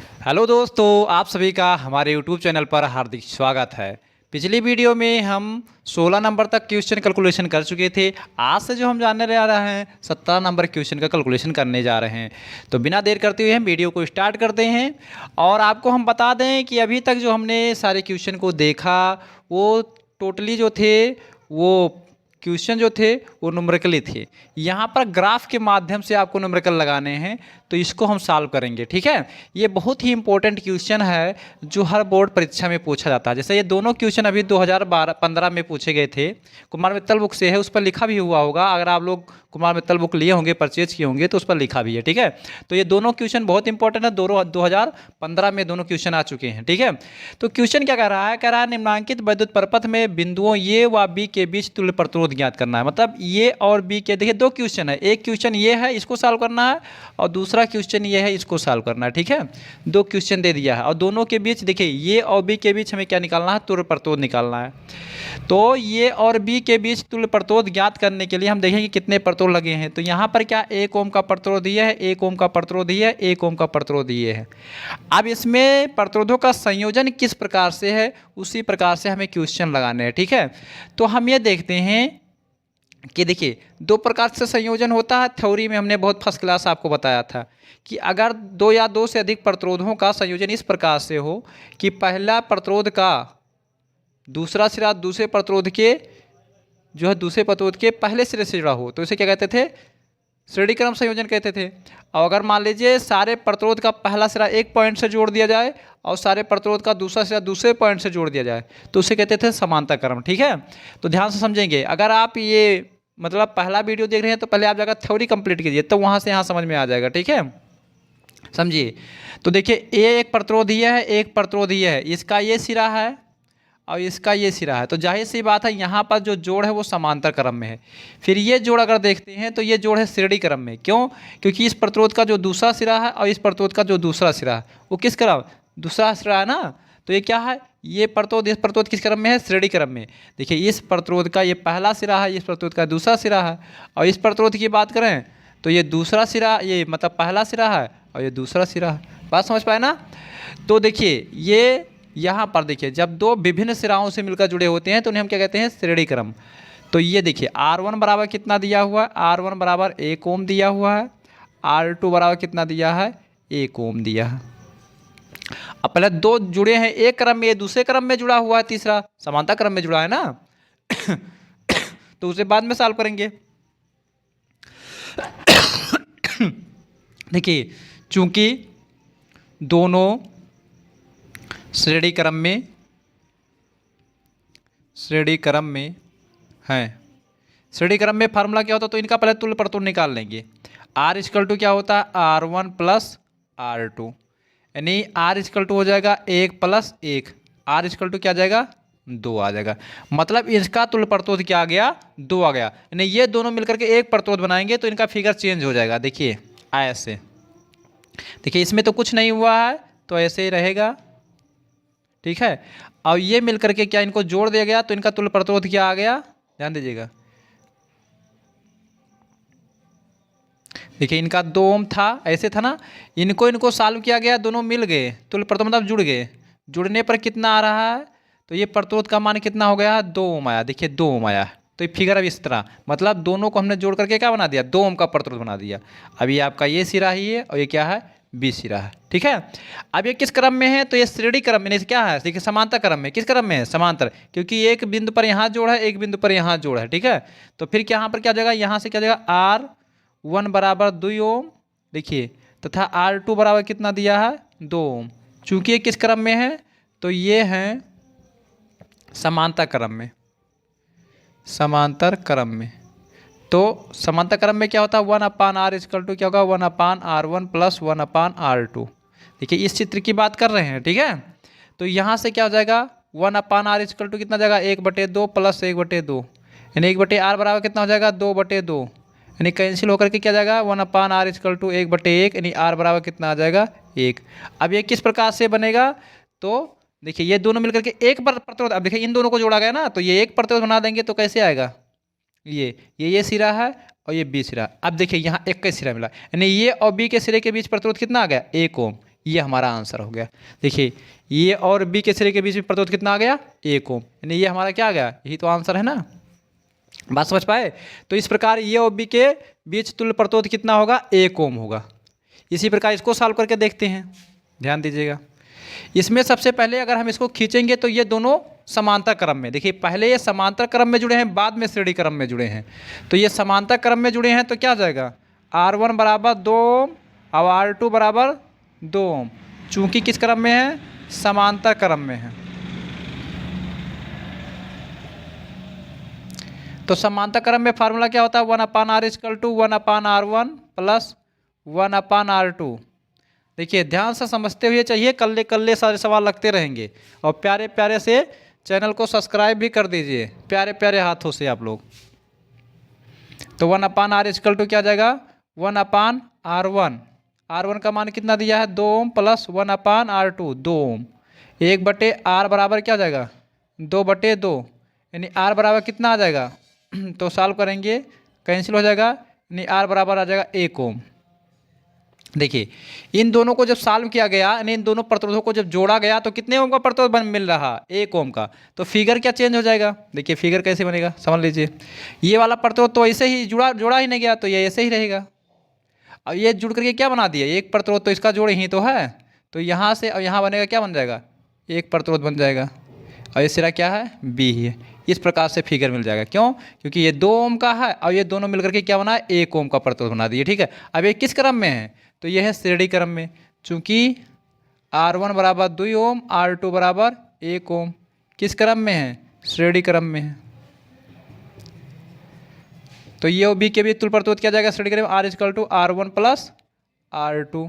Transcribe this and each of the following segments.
Hello दोस्तों, आप सभी का हमारे यूट्यूब चैनल पर हार्दिक स्वागत है। पिछली वीडियो में हम 16 नंबर तक क्वेश्चन कैलकुलेशन कर चुके थे। आज से जो हम जानने जा रहे हैं 17 नंबर क्वेश्चन का कैलकुलेशन करने जा रहे हैं। तो बिना देर करते हुए हम वीडियो को स्टार्ट करते हैं। और आपको हम बता दें कि अभी तक जो हमने सारे क्वेश्चन को देखा वो टोटली जो थे वो क्वेश्चन जो थे वो न्यूमेरिकली थे। यहाँ पर ग्राफ के माध्यम से आपको न्यूमेरिकल लगाने हैं, तो इसको हम सॉल्व करेंगे। ठीक है, ये बहुत ही इंपॉर्टेंट क्वेश्चन है जो हर बोर्ड परीक्षा में पूछा जाता है। जैसे ये दोनों क्वेश्चन अभी 2015 में पूछे गए थे, कुमार मित्तल बुक से है, उस पर लिखा भी हुआ होगा। अगर आप लोग कुमार मित्तल बुक लिए होंगे, परचेज किए होंगे, तो उस पर लिखा भी है। ठीक है, तो ये दोनों क्वेश्चन बहुत इंपॉर्टेंट है। 2015 में दोनों क्वेश्चन आ चुके हैं। ठीक है, तो क्वेश्चन क्या कह रहा है निम्नांकित विद्युत परपथ में बिंदुओं ए व बी के बीच तुल्य प्रतिरोध ज्ञात करना है। मतलब ए और बी के, देखिए दो क्वेश्चन है, एक क्वेश्चन ये है, इसको सॉल्व करना है, और दूसरा क्वेश्चन ये है, इसको सॉल्व करना है। ठीक है, दो क्वेश्चन दे दिया है, और दोनों के बीच देखिए ए और बी के बीच हमें क्या निकालना है, तुल्य प्रतिरोध निकालना है। तो ए और बी के बीच तुल्य प्रतिरोध ज्ञात करने के लिए हम देखेंगे कितने प्रतिरोध लगे हैं। तो यहाँ पर क्या 1 ओम का प्रतिरोध ये है, 1 ओम का प्रतिरोध ये है, 1 ओम का प्रतिरोध ये है। अब इसमें प्रतिरोधों का संयोजन किस प्रकार से है, उसी प्रकार से हमें क्वेश्चन लगाने हैं। ठीक है, तो हम ये देखते हैं कि देखिए दो प्रकार से संयोजन होता है। थ्योरी में हमने बहुत फर्स्ट क्लास आपको बताया था कि अगर दो या दो से अधिक प्रतिरोधों का संयोजन इस प्रकार से हो कि पहला प्रतिरोध का दूसरा सिरा दूसरे प्रतिरोध के जो है दूसरे प्रतिरोध के पहले सिरे से जुड़ा हो, तो इसे क्या कहते थे, श्रेणी क्रम संयोजन कहते थे। और अगर मान लीजिए सारे प्रतिरोध का पहला सिरा एक पॉइंट से जोड़ दिया जाए और सारे प्रतिरोध का दूसरा सिरा दूसरे पॉइंट से जोड़ दिया जाए, तो उसे कहते थे समांतर क्रम। ठीक है, तो ध्यान से समझेंगे। अगर आप ये मतलब पहला वीडियो देख रहे हैं तो पहले आप जाकर थ्योरी कंप्लीट कीजिए, तो वहाँ से यहाँ समझ में आ जाएगा। ठीक है, समझिए। तो देखिए ये एक प्रतिरोध ये है, एक प्रतिरोध ये है, इसका ये सिरा है और इसका ये सिरा है। तो जाहिर सी बात है यहाँ पर जो जोड़ है वो समांतर क्रम में है। फिर ये जोड़ अगर देखते हैं तो ये जोड़ है श्रेणी क्रम में। क्यों? क्योंकि इस प्रतिरोध का जो दूसरा सिरा है और इस प्रतिरोध का जो दूसरा सिरा है वो किस क्रम, दूसरा सिरा है ना। तो ये क्या है, ये प्रतिरोध इस प्रतिरोध किस क्रम में है, श्रेणी क्रम में। देखिए इस प्रतिरोध का ये पहला सिरा है, इस प्रतिरोध का दूसरा सिरा है। और इस प्रतिरोध की बात करें तो ये दूसरा सिरा, ये मतलब पहला सिरा है और ये दूसरा सिरा है। बात समझ पाए ना। तो देखिए ये यहाँ पर देखिए जब दो विभिन्न सिराओं से मिलकर जुड़े होते हैं तो उन्हें हम क्या कहते हैं, श्रेणी क्रम। तो ये देखिए R1 बराबर कितना दिया हुआ है, R1 बराबर 1 ओम दिया हुआ है, R2 बराबर कितना दिया है, 1 ओम दिया है। अब पहले दो जुड़े हैं एक क्रम में, दूसरे क्रम में जुड़ा हुआ है, तीसरा समांतर क्रम में जुड़ा है ना। तो उसे बाद में सॉल्व करेंगे। देखिए चूंकि दोनों श्रेणी क्रम में हैं, श्रेणी क्रम में फार्मूला क्या होता है, तो इनका पहले तुल्य प्रतिरोध निकाल लेंगे। R इक्वल टू क्या होता है, R1 प्लस R2, यानी R इक्वल टू हो जाएगा 1 प्लस 1, R इक्वल टू क्या आ जाएगा, 2 आ जाएगा। मतलब इसका तुल्य प्रतिरोध क्या आ गया, 2 आ गया। यानी ये दोनों मिलकर के एक प्रतिरोध बनाएंगे तो इनका फिगर चेंज हो जाएगा। देखिए ऐसे, देखिए इसमें तो कुछ नहीं हुआ है तो ऐसे ही रहेगा। ठीक है, और ये मिलकर के क्या इनको जोड़ दिया गया तो इनका तुल्य प्रतिरोध क्या आ गया, ध्यान दीजिएगा। देखिए इनका 2 ओम था, ऐसे था ना, इनको सॉल्व किया गया, दोनों मिल गए, तुल्य प्रतिरोध मतलब जुड़ गए। जुड़ने पर कितना आ रहा है, तो ये प्रतिरोध का मान कितना हो गया, 2 ओम आया। देखिए 2 ओम आया। तो ये फिगर अब इस तरह, मतलब दोनों को हमने जोड़ करके क्या बना दिया, 2 ओम का प्रतिरोध बना दिया। अब ये आपका ये सिरा ही है और ये क्या है, बी सिरा है। ठीक है, अब ये किस क्रम में है, तो ये श्रेणी क्रम में, क्या है, देखिए समांतर क्रम में। किस क्रम में है, समांतर, क्योंकि एक बिंदु पर यहाँ जोड़ है, एक बिंदु पर यहाँ जोड़ है। ठीक है, तो फिर क्या यहाँ पर क्या जाएगा, यहाँ से क्या जाएगा, R1 बराबर 2 ओम, देखिए, तथा R2 बराबर कितना दिया है, 2 ओम। चूंकि ये किस क्रम में है, तो ये है समांतर क्रम में, समांतर क्रम में। तो समांतर क्रम में क्या होता है, 1/r इक्वल टू क्या होगा, 1/r1 प्लस 1/r2। देखिए इस चित्र की बात कर रहे हैं। ठीक है, तो यहाँ से क्या हो जाएगा, 1/r इक्वल टू कितना जाएगा, 1/2 प्लस 1/2, यानी 1/r बराबर कितना हो जाएगा, 2/2, यानी कैंसिल होकर के क्या जाएगा, 1/r इक्वल टू 1/1, यानी r बराबर कितना आ जाएगा, 1। अब ये किस प्रकार से बनेगा, तो देखिए ये दोनों मिलकर के एक प्रतिरोध, अब देखिए इन दोनों को जोड़ा गया ना, तो ये एक प्रतिरोध बना देंगे तो कैसे आएगा, ये सिरा है और ये बी सिरा। अब देखिए यहाँ एक का सिरा मिला, यानी ये और बी के सिरे के बीच प्रतिरोध कितना आ गया, 1 ओम। ये हमारा आंसर हो गया। देखिए ये और बी के सिरे के बीच में प्रतिरोध कितना आ गया, 1 ओम, यानी ये हमारा क्या आ गया, यही तो आंसर है ना। बात समझ पाए। तो इस प्रकार ये और बी के बीच तुल्य प्रतिरोध कितना होगा, 1 ओम होगा। इसी प्रकार इसको सॉल्व करके देखते हैं, ध्यान दीजिएगा। इसमें सबसे पहले अगर हम इसको खींचेंगे तो ये दोनों समांतर क्रम में, देखिए पहले ये समांतर क्रम में जुड़े हैं, बाद में श्रेणी क्रम में जुड़े हैं। तो ये समांतर क्रम में जुड़े हैं तो क्या आ जाएगा, R1 बराबर 2 ओम और R2 बराबर 2 ओम। चूंकि किस क्रम में है, समांतर क्रम में है। तो समांतर क्रम में फार्मूला क्या होता है, 1/R equal to 1/R1 plus 1/R2। देखिए ध्यान से समझते हुए चाहिए, कल्ले कल्ले सारे सवाल लगते रहेंगे। और प्यारे प्यारे से चैनल को सब्सक्राइब भी कर दीजिए, प्यारे प्यारे हाथों से आप लोग। तो 1/R इक्वल टू क्या आ जाएगा, 1/R1। R1 का मान कितना दिया है, 2 ओम प्लस 1/R2 2 ओम। 1/R बराबर क्या आ जाएगा, 2/2, यानी R बराबर कितना आ जाएगा तो सॉल्व करेंगे कैंसिल हो जाएगा, यानी R बराबर आ जाएगा 1 ओम। देखिए इन दोनों को जब सॉल्व किया गया, यानी इन दोनों प्रतिरोधों को जब जोड़ा गया तो कितने ओम का प्रतिरोध मिल रहा, 1 ओम का। तो फिगर क्या चेंज हो जाएगा, देखिए फिगर कैसे बनेगा समझ लीजिए। ये वाला प्रतिरोध तो ऐसे ही जोड़ा ही नहीं गया, तो ये ऐसे ही रहेगा। अब ये जुड़ करके क्या बना दिया, एक प्रतिरोध, तो इसका जोड़ ही तो है। तो यहाँ से और यहाँ बनेगा, क्या बन जाएगा, एक प्रतिरोध बन जाएगा। और ये सिरा क्या है, बी ही है। इस प्रकार से फिगर मिल जाएगा। क्यों, क्योंकि ये 2 ओम का है और ये दोनों मिलकर के क्या बना है, 1 ओम का प्रतिरोध बना दिए। ठीक है, अब ये किस क्रम में है, तो ये है श्रेणी क्रम में। चूंकि R1 बराबर 2 ओम, R2 बराबर 1 ओम, किस क्रम में है, श्रेणी क्रम में है। तो ये और बी के बीच तुल्य प्रतिरोध क्या जाएगा श्रेणी क्रम में, R equal to R1 plus R2,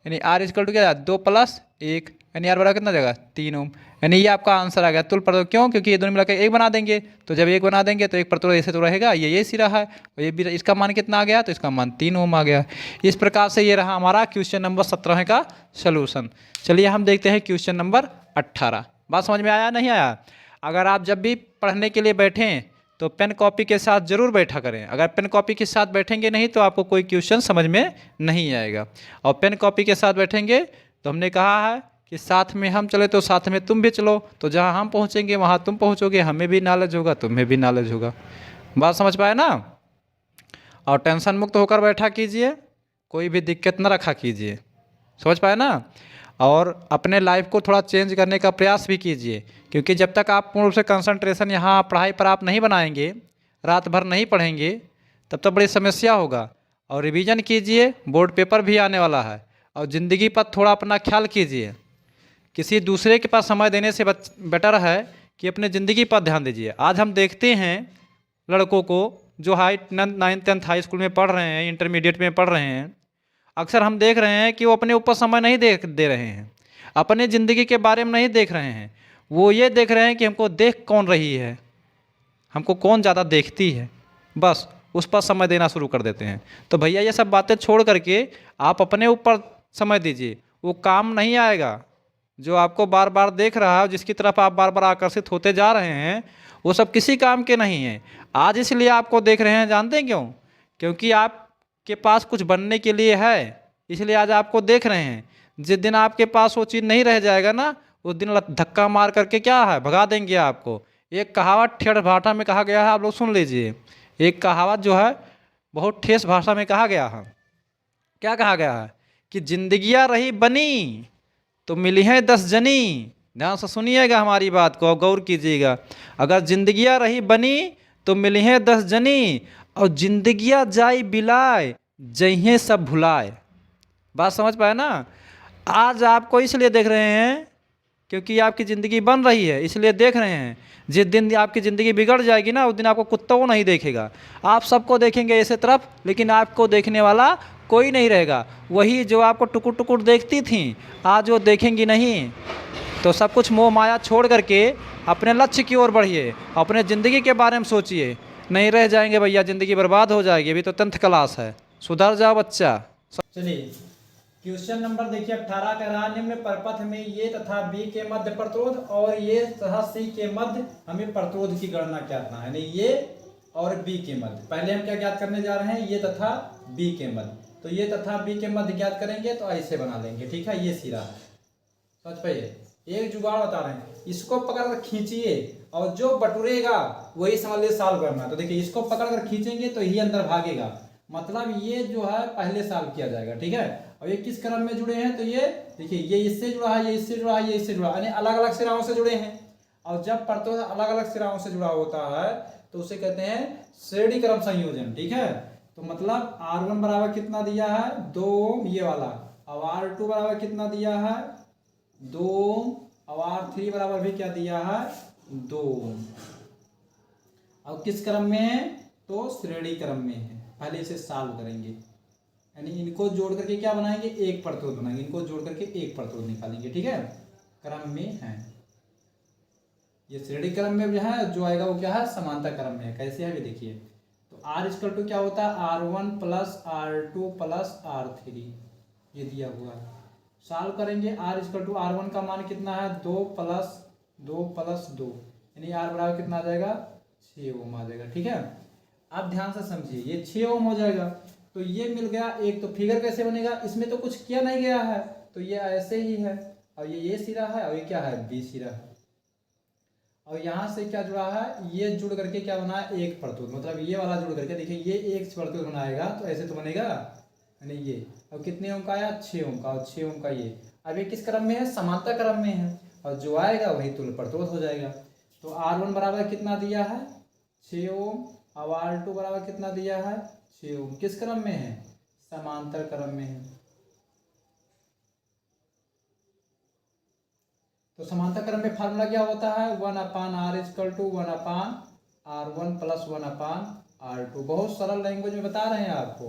यानी R इक्वल टू क्या, 2 प्लस 1, यानी R बराबर कितना जाएगा, 3 ओम। यानी ये आपका आंसर आ गया तुल्य प्रतिरोध। क्यों, क्योंकि ये दोनों मिलाकर एक बना देंगे, तो जब एक बना देंगे तो एक प्रतिरोध ऐसे तो रहेगा, ये सिरा है और ये भी, इसका मान कितना आ गया, तो इसका मान 3 ओम आ गया। इस प्रकार से ये रहा हमारा क्वेश्चन नंबर 17 का सलूशन। चलिए हम देखते हैं क्वेश्चन नंबर 18। बात समझ में आया नहीं आया। अगर आप जब भी पढ़ने के लिए बैठें तो पेन कॉपी के साथ ज़रूर बैठा करें। अगर पेन कॉपी के साथ बैठेंगे नहीं तो आपको कोई क्वेश्चन समझ में नहीं आएगा। और पेन कॉपी के साथ बैठेंगे तो हमने कहा है कि साथ में हम चले तो साथ में तुम भी चलो, तो जहाँ हम पहुँचेंगे वहाँ तुम पहुँचोगे, हमें भी नॉलेज होगा, तुम्हें भी नॉलेज होगा। बात समझ पाए ना। और टेंशन मुक्त होकर बैठा कीजिए, कोई भी दिक्कत न रखा कीजिए, समझ पाए ना। और अपने लाइफ को थोड़ा चेंज करने का प्रयास भी कीजिए, क्योंकि जब तक आप पूर्ण रूप से कंसंट्रेशन यहाँ पढ़ाई पर आप नहीं बनाएंगे, रात भर नहीं पढ़ेंगे, तब तक बड़ी समस्या होगा। और रिवीजन कीजिए, बोर्ड पेपर भी आने वाला है। और ज़िंदगी पर थोड़ा अपना ख्याल कीजिए। किसी दूसरे के पास समय देने से बेटर है कि अपने ज़िंदगी पर ध्यान दीजिए। आज हम देखते हैं लड़कों को जो 9th 10th हाई स्कूल में पढ़ रहे हैं, इंटरमीडिएट में पढ़ रहे हैं, अक्सर हम देख रहे हैं कि वो अपने ऊपर समय नहीं दे रहे हैं, अपने ज़िंदगी के बारे में नहीं देख रहे हैं। वो ये देख रहे हैं कि हमको देख कौन रही है, हमको कौन ज़्यादा देखती है, बस उस पर समय देना शुरू कर देते हैं। तो भैया ये सब बातें छोड़ करके आप अपने ऊपर समय दीजिए। वो काम नहीं आएगा जो आपको बार बार देख रहा है, जिसकी तरफ आप बार बार आकर्षित होते जा रहे हैं, वो सब किसी काम के नहीं हैं। आज इसलिए आपको देख रहे हैं, जानते हैं क्यों? क्योंकि आपके पास कुछ बनने के लिए है, इसलिए आज आपको देख रहे हैं। जिस दिन आपके पास वो चीज़ नहीं रह जाएगा ना, उस दिन धक्का मार करके क्या है, भगा देंगे आपको। एक कहावत ठेठ भाषा में कहा गया है, आप लोग सुन लीजिए। एक कहावत जो है बहुत ठेस भाषा में कहा गया है। क्या कहा गया है कि जिंदगियाँ रही बनी तो मिली हैं 10 जनी। ध्यान से सुनिएगा हमारी बात को, गौर कीजिएगा। अगर जिंदगियाँ रही बनी तो मिली हैं 10 जनी, और जिंदगियाँ जाई बिलाए जइहें सब भुलाए। बात समझ पाए ना। आज आपको इसलिए देख रहे हैं क्योंकि आपकी ज़िंदगी बन रही है, इसलिए देख रहे हैं। जिस दिन आपकी ज़िंदगी बिगड़ जाएगी ना, उस दिन आपको कुत्ता नहीं देखेगा। आप सबको देखेंगे ऐसे तरफ, लेकिन आपको देखने वाला कोई नहीं रहेगा। वही जो आपको टुकुर टुकुर देखती थी, आज वो देखेंगी नहीं। तो सब कुछ मोह माया छोड़ करके अपने लक्ष्य की ओर बढ़िए, अपने ज़िंदगी के बारे में सोचिए। नहीं रह जाएंगे भैया, ज़िंदगी बर्बाद हो जाएगी। अभी तो 10th क्लास है, सुधर जाओ बच्चा। चलिए क्वेश्चन नंबर देखिए 18 का रहा, निम्न परपथ में ये तथा बी के मध्य प्रतिरोध और ये तथा सी के मध्य हमें प्रतिरोध की गणना करना है। यानी ये और बी के मध्य। पहले हम क्या ज्ञात करने जा रहे हैं, ये तथा बी के मध्य। तो ये तथा बी के मध्य ज्ञात करेंगे तो ऐसे बना लेंगे, ठीक है। ये सिरा है, समझ पाइए। एक जुगाड़ बता रहे हैं, इसको पकड़ कर खींचिए और जो बटुरेगा वही समझ लीजिए सॉल्व करना है। तो देखिए इसको पकड़ कर खींचेंगे तो ये अंदर भागेगा, मतलब ये जो है पहले सॉल्व किया जाएगा, ठीक है। और ये किस क्रम में जुड़े हैं, तो ये देखिए ये इससे जुड़ा है, ये इससे जुड़ा है, ये इससे जुड़ा है, यानी अलग अलग सिराओं से जुड़े हैं। और जब प्रत्योत अलग अलग सिराओं से जुड़ा होता है तो उसे कहते हैं श्रेणी क्रम संयोजन, ठीक है। तो मतलब R1 बराबर कितना दिया है 2 ओम ये वाला, अब R2 बराबर कितना दिया है 2 ओम, अब R3 बराबर भी क्या दिया है 2 ओम। अब किस क्रम में है, तो श्रेणी क्रम में है। पहले इसे सॉल्व करेंगे, यानी इनको जोड़ करके क्या बनाएंगे, एक प्रतिरोध बनाएंगे, इनको जोड़ करके एक प्रतिरोध निकालेंगे, ठीक है। क्रम में है, ये श्रेणी क्रम में जो है, जो आएगा वो क्या है समांतर क्रम में है। कैसे है ये देखिए, तो R इक्वल टू क्या होता है R1 plus R2 plus R3, ये दिया हुआ है। सॉल्व करेंगे, R इक्वल टू R1 का मान कितना है 2 प्लस 2, यानी R बराबर कितना आ जाएगा 6 ओम आ जाएगा, ठीक है। आप ध्यान से समझिए, ये 6 ओम हो जाएगा, तो ये मिल गया एक। तो फिगर कैसे बनेगा, इसमें तो कुछ किया नहीं गया है, तो ये ऐसे ही है, और ये सिरा है, और ये क्या है बी सिरा है। और यहाँ से क्या जुड़ा है, ये जुड़ करके क्या बना है एक प्रतिरोध, मतलब ये वाला जुड़ करके देखिए ये एक प्रतिरोध बनाएगा, तो ऐसे तो बनेगा, यानी ये। और कितने ओम का आया 6 ओम का, और 6 ओम का ये। अब ये किस क्रम में है, समांतर क्रम में है, और जो आएगा वही तुल्य प्रतिरोध हो जाएगा। तो R1 बराबर कितना दिया है 6 ओम, अब R2 बराबर कितना दिया है 6 ओम। किस क्रम में है, समांतर क्रम में है। तो समांतर क्रम में फार्मूला क्या होता है 1/r equal to 1/r1 plus 1/r2। बहुत सरल लैंग्वेज में बता रहे हैं आपको।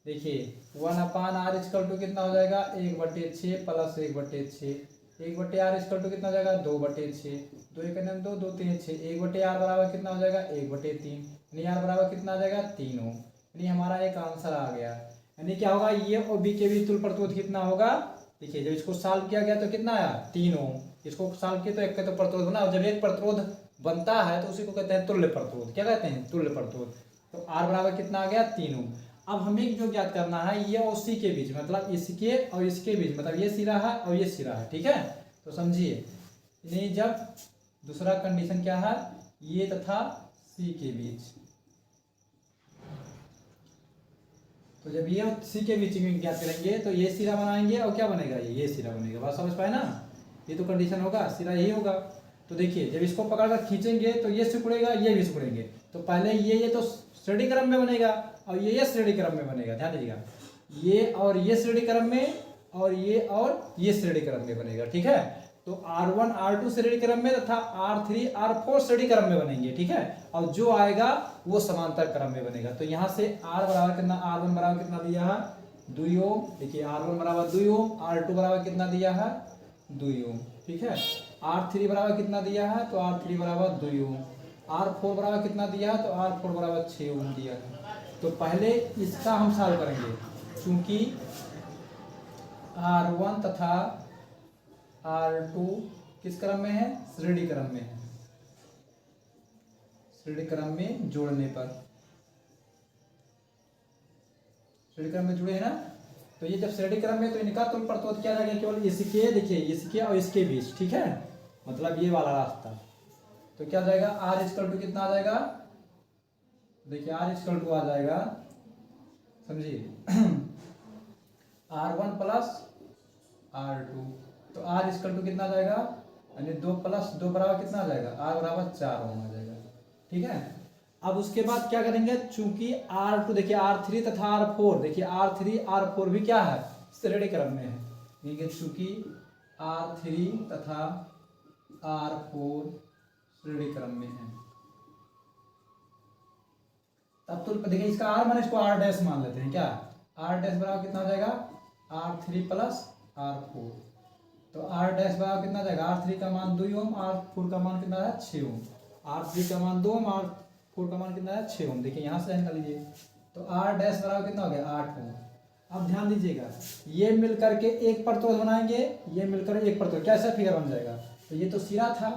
देखिए 1/r इक्वल टू कितना हो जाएगा 1/6 प्लस 1/6, 1/r इक्वल टू कितना हो जाएगा 2/6, 2 एक 2, 2 3 6, 1/r बराबर कितना हो जाएगा 1/3, यानी r बराबर कितना आ जाएगा 3 ओम। यानी हमारा एक आंसर आ गया। यानी क्या होगा, ये और बी के बीच तुल्य प्रतिरोध कितना होगा, देखिए जब इसको सॉल्व किया गया तो कितना आया 3 ओम, इसको सॉल्व किया तो एक का तो प्रतिरोध बना। जब एक प्रतिरोध बनता है तो उसी को कहते हैं तुल्य प्रतिरोध। क्या कहते हैं, तुल्य प्रतिरोध। तो R बराबर कितना आ गया 3 ओम। अब हमें जो ज्ञात करना है ये और सी के बीच, मतलब इसके और इसके बीच, मतलब ये सिरा है और ये सिरा है, ठीक है। तो समझिए, नहीं जब दूसरा कंडीशन क्या है, ये तथा सी के बीच, तो जब ये सी के बीच में ज्ञात करेंगे तो ये सिरा बनाएंगे और क्या बनेगा ये सिरा बनेगा। बात समझ पाए ना, ये तो कंडीशन होगा, सिरा यही होगा। तो देखिए जब इसको पकड़कर खींचेंगे तो ये सिकुड़ेगा, ये भी सिकुड़ेंगे। तो पहले ये तो श्रेणी क्रम में बनेगा, और ये श्रेणी क्रम में बनेगा, ध्यान दीजिएगा। ये और ये श्रेणी क्रम में, और ये श्रेणी क्रम में बनेगा, ठीक है। तो R1 R2 श्रेणी क्रम में तथा R3 R4 श्रेणी क्रम में बनेंगे, ठीक है। और जो आएगा वो समांतर क्रम में बनेगा। तो यहाँ से R बराबर कितना, R1 बराबर कितना दिया है 2 ओम। देखिए R1 बराबर 2 ओम, R2 बराबर कितना दिया है 2 ओम, ठीक है। R3 बराबर कितना दिया है, तो R3 बराबर 2 ओम। R4 बराबर कितना दिया है, तो R4 बराबर 6 ओम दिया है। तो पहले इसका हम सॉल्व करेंगे, चूंकि R1 तथा R2 किस क्रम में है, श्रेणी क्रम में है। श्रेणी क्रम में जोड़ने पर, श्रेणी क्रम में जुड़े हैं ना, तो ये जब श्रेणी क्रम में तो इनका तुल्य प्रतिरोध क्या जाएगा, केवल इसके, देखिए इसके और इसके बीच, ठीक है, मतलब ये वाला रास्ता। तो क्या जाएगा R इक्वल टू कितना आ जाएगा, देखिए R इक्वल टू आ जाएगा, समझिए R1 प्लस R2। तो R इक्वल टू कितना आ जाएगा, यानी 2 प्लस 2 बराबर कितना आ जाएगा, R बराबर 4 ओम आ जाएगा, ठीक है। अब उसके बाद क्या करेंगे, चूंकि R2 देखिए R3 तथा R4, देखिए R3 R4 भी क्या है श्रेणी क्रम में है, देखिए चूंकि R3 तथा R4 श्रेणी क्रम में है। तब तो देखिए इसका R मान, इसको R डैश मान लेते हैं, क्या R डैश बराबर कितना हो जाएगा R3 प्लस R4। तो R डैश बराबर कितना आ जाएगा, R3 का मान 2 ओम, R4 का मान कितना है 6 ओम। R3 का मान 2 ओम, R4 का मान कितना है 6 ओम। देखिए यहाँ से निकाल लीजिए, तो R डैश बराबर कितना हो गया 8 ओम। अब ध्यान दीजिएगा, ये मिल करके एक प्रतिरोध बनाएंगे, ये मिलकर एक प्रतिरोध, कैसा फिगर बन जाएगा। तो ये तो सिरा था,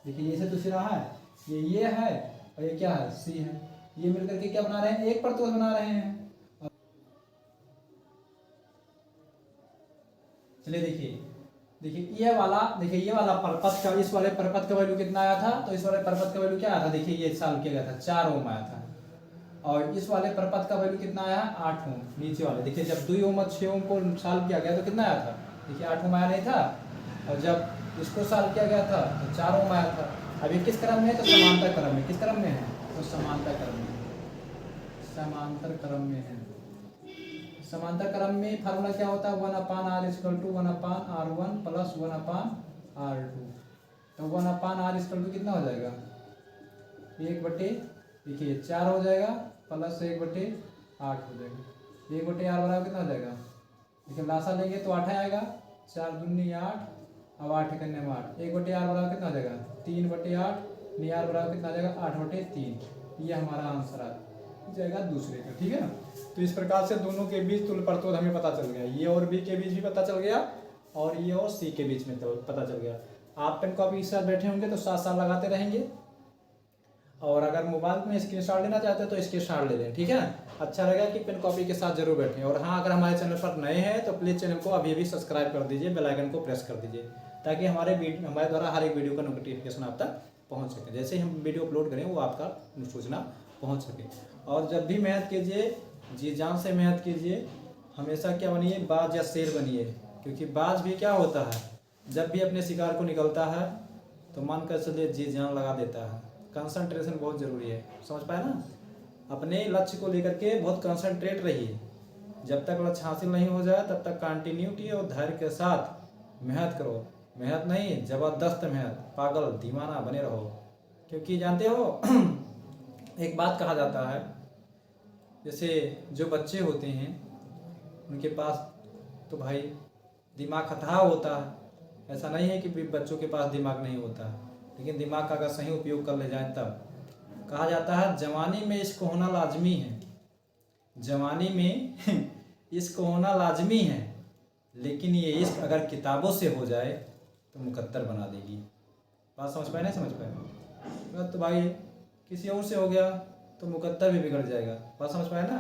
देखिए ये से तो सिरा है, ये है, और ये क्या है सी है, ये मिलकर के क्या बना रहे हैं, एक प्रतिरोध बना रहे हैं। चलिए देखिए, ये वाला देखिए, ये वाला परपथ का, इस वाले परपथ का वैल्यू कितना आया था, तो इस वाले परपथ का वैल्यू क्या आया था, देखिए ये सॉल्व किया गया था 4 ओम आया था। और इस वाले परपथ का वैल्यू कितना आया, 8 ओम। नीचे वाले देखिए, जब 2 ओम और 6 ओम को सॉल्व किया गया तो कितना आया था, देखिए 8 ओम आया नहीं था, और जब इसको सॉल्व किया गया था तो 4 ओम आया था। अब ये किस क्रम में है, तो समांतर क्रम में। किस क्रम में है, तो समांतर क्रम में, समांतर क्रम में है। समांतर क्रम में फार्मूला क्या होता है, 1/r equal to 1/r1 plus 1/r2। तो 1/r इक्वल टू कितना हो जाएगा, 1/, देखिए 4 हो जाएगा, प्लस 1/8 हो जाएगा। 1/r बराबर कितना हो जाएगा, देखिए लासा लेंगे तो 8 आएगा, 4 दूनी 8, अब 8 करने में 8, 1/r बराबर कितना हो जाएगा, 3/8, r बराबर कितना आ जाएगा, 8/3। ये हमारा आंसर आ जाएगा दूसरे का, ठीक है ना। तो इस प्रकार से दोनों के बीच तुल्य प्रतोद हमें पता चल गया, ये और बी के बीच भी पता चल गया, और ये और सी के बीच में तो पता चल गया। आप पेन कॉपी के साथ बैठे होंगे तो साथ साथ लगाते रहेंगे, और अगर मोबाइल में स्क्रीनशॉट लेना चाहते हैं तो स्क्रीनशॉट ले लें, ठीक है ना। अच्छा रहेगा कि पेन कॉपी के साथ जरूर बैठें। और हाँ, अगर हमारे चैनल पर नए हैं तो प्लीज़ चैनल को अभी भी सब्सक्राइब कर दीजिए, बेल आइकन को प्रेस कर दीजिए, ताकि हमारे द्वारा हर एक वीडियो का नोटिफिकेशन आप तक पहुँच सके। जैसे ही हम वीडियो अपलोड करें वो आपका सूचना पहुँच सके। और जब भी मेहनत कीजिए, जी जान से मेहनत कीजिए, हमेशा क्या बनिए, बाज या शेर बनिए। क्योंकि बाज भी क्या होता है, जब भी अपने शिकार को निकलता है तो मान कर चलिए जी जान लगा देता है। कंसंट्रेशन बहुत ज़रूरी है, समझ पाए ना। अपने लक्ष्य को लेकर के बहुत कंसंट्रेट रहिए। जब तक लक्ष्य हासिल नहीं हो जाए तब तक कंटिन्यूटी और धैर्य के साथ मेहनत करो। मेहनत नहीं, ज़बरदस्त मेहनत, पागल दीवाना बने रहो। क्योंकि जानते हो एक बात कहा जाता है, जैसे जो बच्चे होते हैं उनके पास तो भाई दिमाग अथाह होता है। ऐसा नहीं है कि बच्चों के पास दिमाग नहीं होता, लेकिन दिमाग का अगर सही उपयोग कर ले जाए तब। कहा जाता है जवानी में इश्क होना लाजमी है, जवानी में इश्क होना लाजमी है, लेकिन ये इश्क अगर किताबों से हो जाए तो मुकद्दर बना देगी। बात समझ पाए, नहीं समझ पाए तो भाई किसी और से हो गया तो मुकद्दर भी बिगड़ जाएगा। बात समझ पाए ना।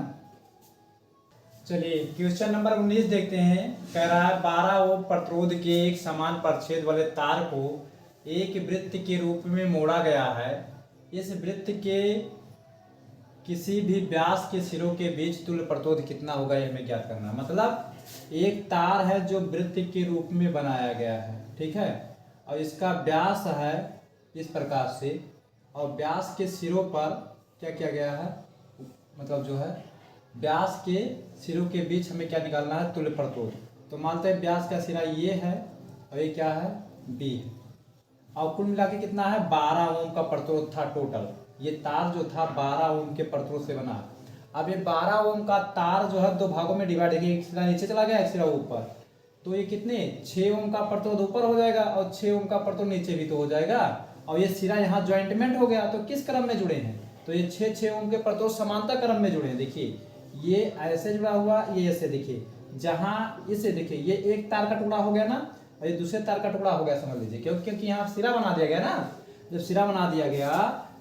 चलिए क्वेश्चन नंबर 19 देखते हैं। कह रहा है 12 ओम प्रतिरोध के एक समान परिच्छेद वाले तार को एक वृत्त के रूप में मोड़ा गया है। इस वृत्त के किसी भी व्यास के सिरों के बीच तुल्य प्रतिरोध कितना होगा, यह हमें ज्ञात करना है। मतलब एक तार है जो वृत्त के रूप में बनाया गया है, ठीक है, और इसका व्यास है इस प्रकार से, और व्यास के सिरों पर क्या किया गया है, मतलब जो है व्यास के सिरों के बीच हमें क्या निकालना है, तुल्य प्रतिरोध। तो मानते हैं व्यास का सिरा ये है और ये क्या है, बी है, और कुल मिला के कितना है, 12 ओम का प्रतिरोध था टोटल। ये तार जो था 12 ओम के प्रतिरोध से बना। अब ये 12 ओम का तार जो है दो भागों में डिवाइड है, एक सिरा नीचे चला गया, एक सिरा ऊपर, तो ये कितने 6 ओम का प्रतिरोध ऊपर हो जाएगा और 6 ओम का प्रतिरोध नीचे भी तो हो जाएगा, और ये सिरा यहाँ ज्वाइंटमेंट हो गया। तो किस क्रम में जुड़े हैं, तो ये 6 ओम के प्रतिरोध समांतर क्रम में जुड़े हैं। देखिए ये ऐसे जुड़ा हुआ, ये ऐसे, देखिए जहाँ इसे देखिए ये एक तार का टुकड़ा हो गया ना, और ये दूसरे तार का टुकड़ा हो गया, समझ लीजिए, क्योंकि यहाँ सिरा बना दिया गया ना। जब सिरा बना दिया गया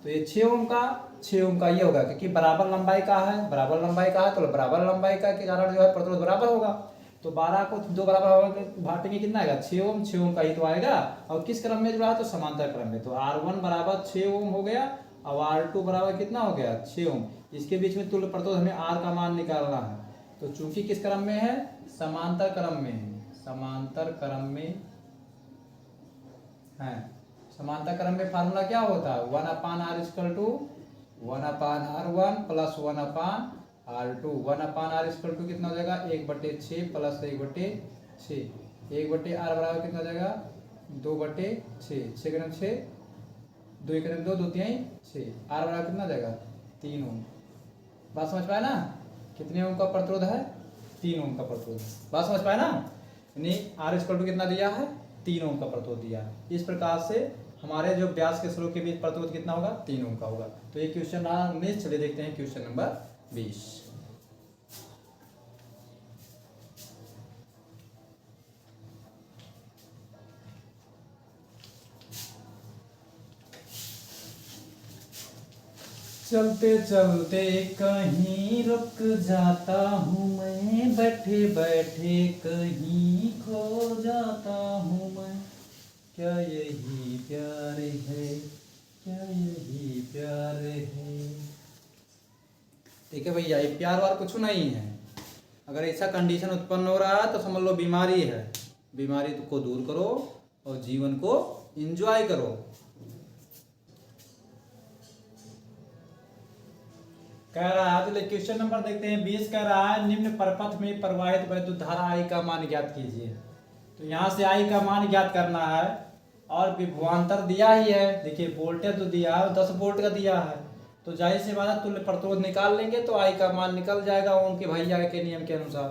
तो ये 6 ओम का ये होगा, क्योंकि बराबर लंबाई का है, बराबर लंबाई का है, तो बराबर लंबाई का के कारण जो है प्रतिरोध बराबर होगा। तो 12 को दो बराबर बांटेंगे कितना आएगा, 6 ओम का ही तो आएगा। और किस क्रम में जुड़ा है, तो समांतर क्रम में। तो R1 बराबर 6 ओम हो गया, और R2 बराबर कितना हो गया, 6 ओम। इसके बीच में तुल्य प्रतिरोध हमें R का मान निकालना है। तो चूंकि किस क्रम में है, समांतर क्रम में है, समांतर क्रम में है। समांतर क्रम में फार्मूला क्या होता है, 1/r equal to 1/r1 plus 1/r2। 1/r equal to कितना हो जाएगा, 1/6 प्लस 1/6। 1/r बराबर कितना हो जाएगा, 2/6। 6 × 6, 2 × 2, 2 3 6। R बराबर कितना हो जाएगा, 3 ओम। बात समझ पाए ना, कितने ओम का प्रतिरोध है, 3 ओम का प्रतिरोध। बात समझ पाए ना, यानी R इक्वल टू कितना दिया है, 3 ओम का प्रतिरोध दिया है। इस प्रकार से हमारे जो व्यास के सिरों के बीच प्रतिरोध कितना होगा, 3 ओम का होगा। तो ये क्वेश्चन रहा 19। चलिए देखते हैं क्वेश्चन नंबर 20। चलते चलते कहीं रुक जाता हूँ मैं, बैठे बैठे कहीं खो जाता हूँ मैं, क्या यही प्यार है, क्या यही प्यार है। ठीक है भैया, ये प्यार वार कुछ नहीं है। अगर ऐसा कंडीशन उत्पन्न हो रहा है तो समझ लो बीमारी है। बीमारी को दूर करो और जीवन को एंजॉय करो। कह रहा है, तो क्वेश्चन नंबर देखते हैं 20। कह रहा है निम्न परपथ में प्रवाहित वैद्युत धारा I का मान ज्ञात कीजिए। तो यहाँ से I का मान ज्ञात करना है और विभवांतर दिया ही है। देखिए वोल्टेज तो दिया है 10 वोल्ट का दिया है, तो जाहिर सी बात है तुल्य प्रतिरोध निकाल लेंगे तो I का मान निकल जाएगा ओम के भैया के नियम के अनुसार।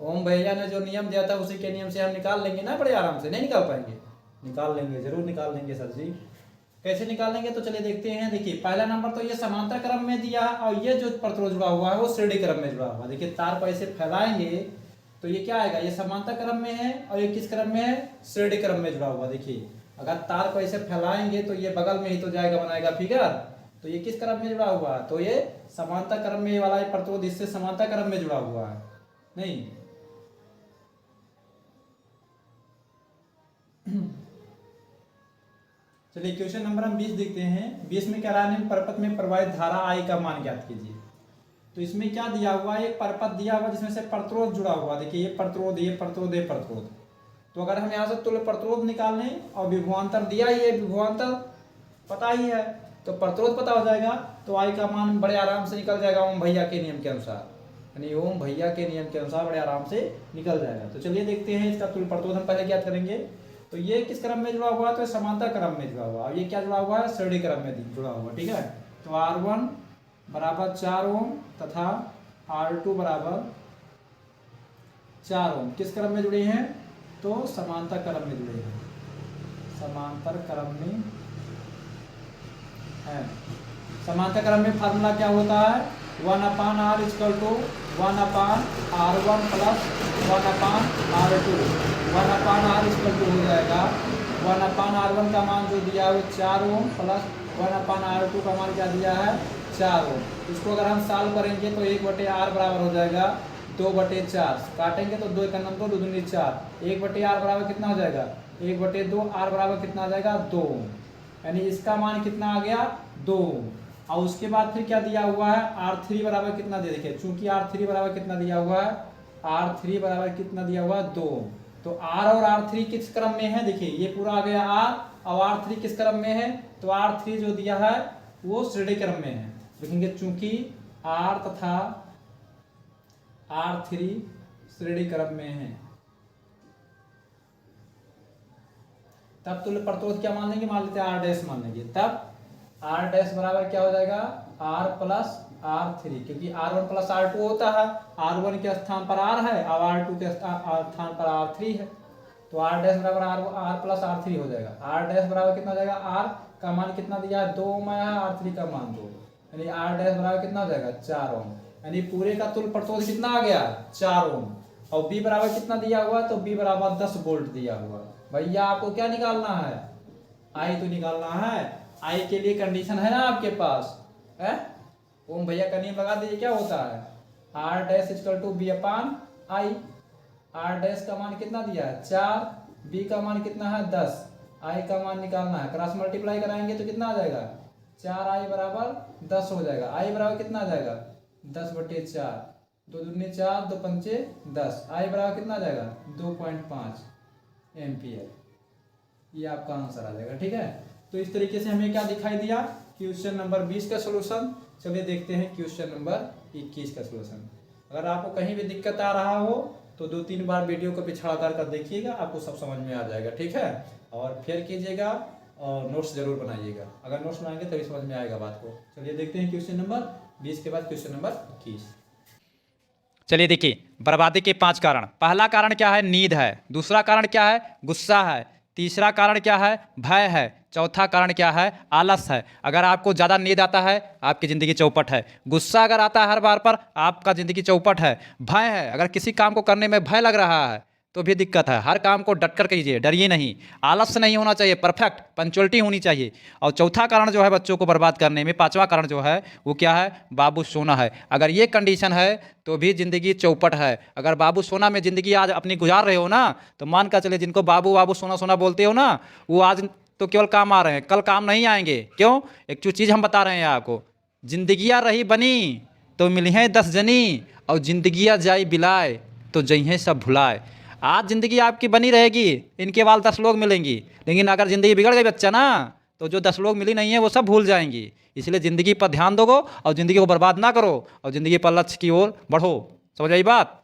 ओम भैया ने जो नियम दिया था उसी के नियम से हम निकाल लेंगे ना, बड़े आराम से। नहीं निकाल पाएंगे? निकाल लेंगे, जरूर निकाल लेंगे सर जी। कैसे निकालेंगे तो चलिए देखते हैं। देखिए पहला नंबर तो ये समांतर क्रम में दिया है और ये जो प्रतिरोध जुड़ा हुआ है वो श्रेणी क्रम में जुड़ा हुआ है। देखिए तार को ऐसे फैलाएंगे तो ये क्या आएगा, ये समांतर क्रम में है और ये किस क्रम में है, श्रेणी क्रम में जुड़ा हुआ। देखिए अगर तार को ऐसे फैलाएंगे तो ये बगल में ही तो जाएगा, बनाएगा फिगर। तो ये किस क्रम में जुड़ा हुआ है, तो ये समांतर क्रम में वाला प्रतिरोध इससे समांतर क्रम में जुड़ा हुआ है। नहीं चलिए क्वेश्चन नंबर हम 20 देखते हैं। 20 में क्या रहा है, परपथ में प्रवाहित धारा I का मान ज्ञात कीजिए। तो इसमें क्या दिया हुआ है, एक परपथ दिया हुआ जिसमें से प्रतिरोध जुड़ा हुआ। देखिए ये प्रतिरोध, ये प्रतिरोध, ये प्रतिरोध। तो अगर हम यहाँ से तुल्य प्रतिरोध निकालने और विभवांतर दिया ही है, विभवांतर पता ही है तो प्रतिरोध पता हो जाएगा, तो I का मान बड़े आराम से निकल जाएगा ओम भैया के नियम के अनुसार। यानी ओम भैया के नियम के अनुसार बड़े आराम से निकल जाएगा। तो चलिए देखते हैं इसका तुल्य प्रतिरोध हम पहले ज्ञात करेंगे। तो ये किस क्रम में जुड़ा हुआ है, तो समांतर क्रम में जुड़ा हुआ। अब ये क्या जुड़ा हुआ है, श्रेणी क्रम में जुड़ा हुआ। ठीक है, तो R1 बराबर 4 ओम तथा R2 बराबर 4 ओम किस क्रम में जुड़े हैं, तो समांतर क्रम में जुड़े हैं। समांतर क्रम में है। समांतर क्रम में फार्मूला क्या होता है, 1/R = 1/R1 plus 1/R2। 1/R हो जाएगा 1/R1 का मान जो दिया है वो 4 ओम प्लस 1/R2 का मान क्या दिया है, 4 ओम। इसको अगर हम सॉल्व करेंगे तो 1/R बराबर हो जाएगा 2/4। काटेंगे तो 2 का नंबर 2 दूनी 4। 1/R बराबर कितना हो जाएगा, 1/2। R बराबर कितना आ जाएगा, 2। यानी इसका मान कितना आ गया, 2। और उसके बाद फिर क्या दिया हुआ है, R3 बराबर कितना दे, देखिए चूंकि R3 बराबर कितना दिया हुआ है, R3 बराबर कितना दिया हुआ है, 2। तो R और R3 किस क्रम में है, देखिए ये पूरा आ गया R और R3 किस क्रम में है, तो R3 जो दिया है वो श्रेणी क्रम में है। देखेंगे चूंकि R तथा R3 श्रेणी क्रम में है, तब तुल्य प्रतिरोध क्या मान लेंगे, मान लेते हैं R' मान लेंगे। तब R' बराबर क्या हो जाएगा, R प्लस R3, क्योंकि R1 प्लस R2 होता है। R1 के स्थान पर R है और R2 के स्थान पर R3 है, तो R' बराबर R प्लस R3 हो जाएगा। R' बराबर कितना हो जाएगा, R का मान कितना दिया है, 2 ओम है, R3 का मान 2, यानी R' बराबर कितना हो जाएगा, 4 ओम। यानी पूरे का तुल्य प्रतिरोध कितना आ गया, 4 ओम। और B बराबर कितना दिया हुआ, तो B बराबर 10 वोल्ट दिया हुआ। भैया आपको क्या निकालना है, I तो निकालना है। I के लिए कंडीशन है ना आपके पास है, ओम भैया का नियम लगा दीजिए। क्या होता है, R' = B/I। R' का मान कितना दिया है, 4। B का मान कितना है, 10। I का मान निकालना है, क्रॉस मल्टीप्लाई कराएंगे तो कितना आ जाएगा, 4I बराबर 10 हो जाएगा। I बराबर कितना आ जाएगा, 10/4। 2 दूनी 4, 2 पंचे 10। I बराबर कितना आ जाएगा, 2.5 एम्पियर। ये आपका आंसर आ जाएगा। ठीक है, तो इस तरीके से हमें क्या दिखाई दिया, क्वेश्चन नंबर 20 का सलूशन। चलिए देखते हैं क्वेश्चन नंबर 21 का सलूशन। अगर आपको कहीं भी दिक्कत आ रहा हो तो 2-3 बार वीडियो को पिछड़ा कर देखिएगा, आपको सब समझ में आ जाएगा। ठीक है, और फिर कीजिएगा और नोट्स जरूर बनाइएगा। अगर नोट्स बनाएंगे तभी समझ में आएगा बात को। चलिए देखते हैं क्वेश्चन नंबर 20 के बाद क्वेश्चन नंबर 21। चलिए देखिए, बर्बादी के 5 कारण। पहला कारण क्या है, नींद है। दूसरा कारण क्या है, गुस्सा है। तीसरा कारण क्या है, भय है। चौथा कारण क्या है, आलस है। अगर आपको ज़्यादा नींद आता है, आपकी ज़िंदगी चौपट है। गुस्सा अगर आता है हर बार पर, आपका ज़िंदगी चौपट है। भय है, अगर किसी काम को करने में भय लग रहा है तो भी दिक्कत है। हर काम को डट कर कीजिए, डरिए नहीं। आलस नहीं होना चाहिए, परफेक्ट पंचुअलिटी होनी चाहिए। और चौथा कारण जो है बच्चों को बर्बाद करने में, पांचवा कारण जो है वो क्या है, बाबू सोना है। अगर ये कंडीशन है तो भी ज़िंदगी चौपट है। अगर बाबू सोना में ज़िंदगी आज अपनी गुजार रहे हो ना, तो मान कर चले जिनको बाबू बाबू सोना सोना बोलते हो ना, वो आज तो केवल काम आ रहे हैं, कल काम नहीं आएंगे। क्यों? एक चीज़ हम बता रहे हैं आपको, जिंदगियाँ रही बनी तो मिली हैं 10 जनी, और जिंदगियाँ जाई बिलाए तो जइहें सब भुलाए। आज ज़िंदगी आपकी बनी रहेगी, इनके बाद 10 लोग मिलेंगी, लेकिन अगर ज़िंदगी बिगड़ गई बच्चा ना, तो जो 10 लोग मिली नहीं है वो सब भूल जाएंगी। इसलिए ज़िंदगी पर ध्यान दो और ज़िंदगी को बर्बाद ना करो, और ज़िंदगी पर लक्ष्य की ओर बढ़ो। समझ आई बात?